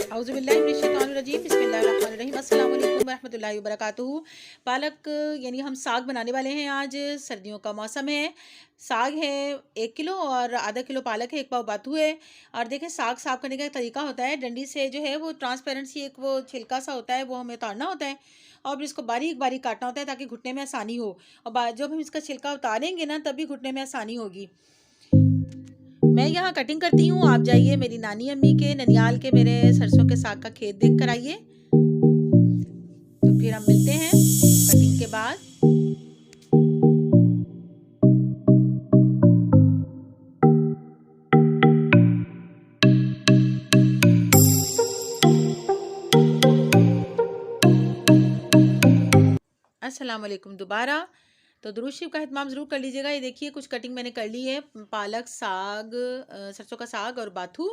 औज़ुबिल्लाहिमिनश्शैतानिर्रजीम बिस्मिल्लाहिर्रहमानिर्रहीम अस्सलाम वालेकुम वरहमतुल्लाहि वबरकातुहू। पालक यानी हम साग बनाने वाले हैं। आज सर्दियों का मौसम है। साग है 1 किलो और आधा किलो पालक है, 1 पाव बातू है। और देखें साग साफ़ करने का एक तरीका होता है, डंडी से जो है वो ट्रांसपेरेंट सी एक वो छिलका सा होता है, वो हमें उतारना होता है और फिर इसको बारीक बारीक काटना होता है ताकि घुटने में आसानी हो। और जब हम इसका छिलका उतारेंगे ना तभी घुटने में आसानी होगी। मैं यहाँ कटिंग करती हूँ, आप जाइए मेरी नानी अम्मी के ननियाल के मेरे सरसों के साग का खेत देख कर आइए। तो फिर हम मिलते हैं कटिंग के बाद। अस्सलाम वालेकुम दोबारा। तो दुरूद शरीफ का इत्माम ज़रूर कर लीजिएगा। ये देखिए कुछ कटिंग मैंने कर ली है, पालक साग, सरसों का साग और बाथू।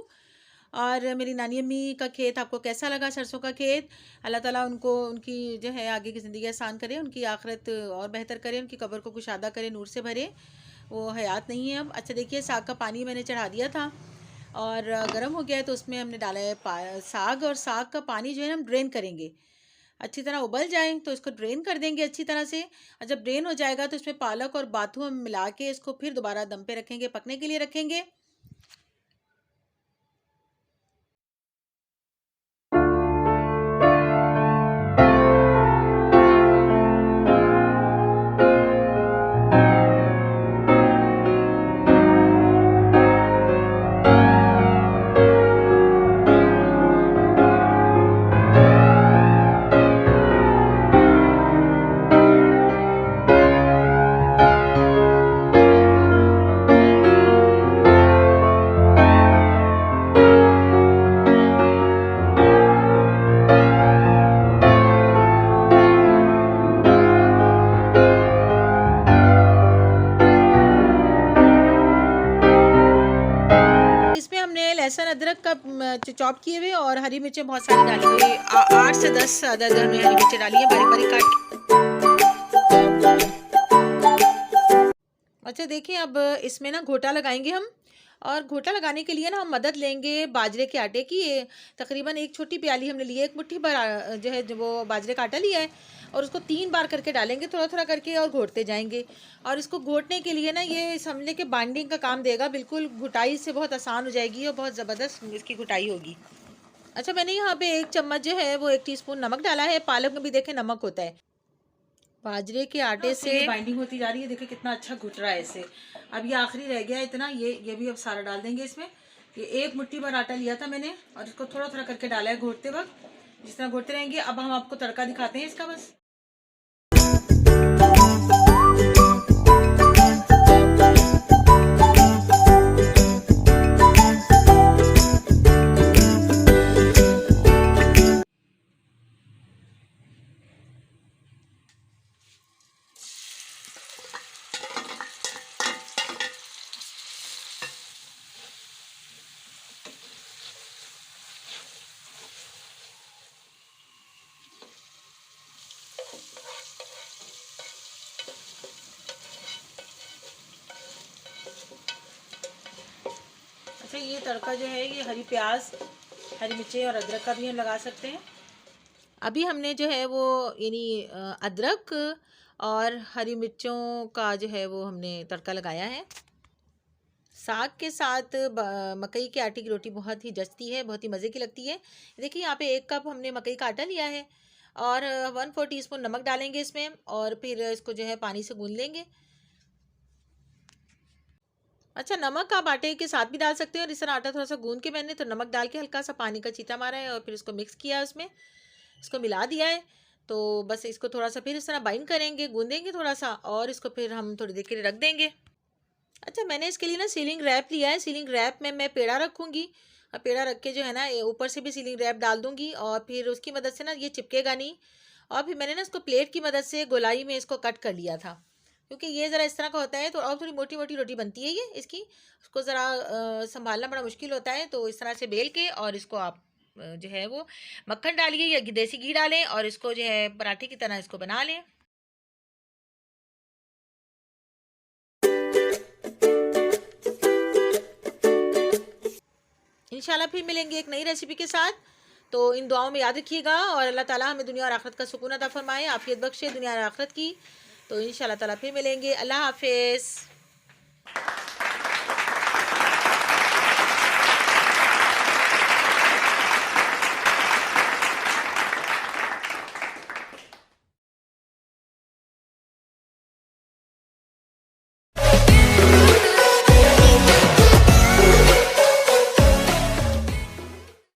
और मेरी नानी अम्मी का खेत आपको कैसा लगा, सरसों का खेत? अल्लाह ताला उनको उनकी जो है आगे की ज़िंदगी आसान करे, उनकी आखिरत और बेहतर करे, उनकी कब्र को कुशादा करे, नूर से भरे। वो हयात नहीं है अब। अच्छा देखिए साग का पानी मैंने चढ़ा दिया था और गर्म हो गया है, तो उसमें हमने डाला है साग। और साग का पानी जो है हम ड्रेन करेंगे, अच्छी तरह उबल जाए तो इसको ड्रेन कर देंगे अच्छी तरह से। और जब ड्रेन हो जाएगा तो इसमें पालक और बाथू हम मिला के इसको फिर दोबारा दम पे रखेंगे, पकने के लिए रखेंगे। इसमें हमने लहसुन अदरक का चॉप किए हुए और हरी मिर्चें बहुत सारी डाली हुई, 8 से 10 अदद हमने हरी मिर्चें डाली है बारीक बारीक काट। अच्छा देखिए अब इसमें ना घोटा लगाएंगे हम। और घोटा लगाने के लिए ना हम मदद लेंगे बाजरे के आटे की। ये तकरीबन एक छोटी प्याली हमने ली है, एक मुट्ठी भर जो है जो वो बाजरे का आटा लिया है। और उसको 3 बार करके डालेंगे, थोड़ा थोड़ा करके, और घोटते जाएंगे। और इसको घोटने के लिए ना ये समझ लें कि बाइंडिंग का काम देगा, बिल्कुल घुटाई से बहुत आसान हो जाएगी और बहुत ज़बरदस्त इसकी घुटाई होगी। अच्छा मैंने यहाँ पे 1 चम्मच जो है वो 1 टीस्पून नमक डाला है। पालक में भी देखें नमक होता है। बाजरे के आटे से बाइंडिंग होती जा रही है, देखिए कितना अच्छा घुट रहा है इससे। अब ये आखिरी रह गया है इतना, ये भी अब सारा डाल देंगे इसमें। ये 1 मुट्ठी भर आटा लिया था मैंने और इसको थोड़ा थोड़ा करके डाला है घोटते वक्त, जिस तरह घोटते रहेंगे। अब हम आपको तड़का दिखाते हैं इसका बस। अच्छा ये तड़का जो है ये हरी प्याज, हरी मिर्ची और अदरक का भी हम लगा सकते हैं। अभी हमने जो है वो यानी अदरक और हरी मिर्चों का जो है वो हमने तड़का लगाया है। साग के साथ मकई के आटे की रोटी बहुत ही जचती है, बहुत ही मज़े की लगती है। देखिए यहाँ पे 1 कप हमने मकई का आटा लिया है और 1/4 टीस्पून नमक डालेंगे इसमें और फिर इसको जो है पानी से गूंद लेंगे। अच्छा नमक आप आटे के साथ भी डाल सकते हो, और इस तरह आटा थोड़ा सा गूंद के मैंने तो नमक डाल के हल्का सा पानी का छींटा मारा है और फिर इसको मिक्स किया, उसमें इसको मिला दिया है। तो बस इसको थोड़ा सा फिर इस तरह बाइंड करेंगे, गूंदेंगे थोड़ा सा, और इसको फिर हम थोड़ी देर के लिए रख देंगे। अच्छा मैंने इसके लिए ना सीलिंग रैप लिया है। सीलिंग रैप में मैं पेड़ा रखूँगी और पेड़ा रख के जो है ना ऊपर से भी सीलिंग रैप डाल दूँगी और फिर उसकी मदद से ना ये चिपकेगा नहीं। और फिर मैंने ना इसको प्लेट की मदद से गोलाई में इसको कट कर लिया था, क्योंकि ये ज़रा इस तरह का होता है तो और थोड़ी मोटी मोटी रोटी बनती है ये इसकी। उसको ज़रा संभालना बड़ा मुश्किल होता है, तो इस तरह से बेल के और इसको आप जो है वो मक्खन डालिए या देसी घी डालें और इसको जो है पराठे की तरह इसको बना लें। इंशाल्लाह फिर मिलेंगे एक नई रेसिपी के साथ। तो इन दुआओं में याद रखिएगा और अल्लाह ताला हमें दुनिया और आखिरत का सुकून अता फरमाए, आफियत बख्शे दुनिया और आखिरत की। तो इंशाल्लाह ताला फिर मिलेंगे। अल्लाह हाफिज़।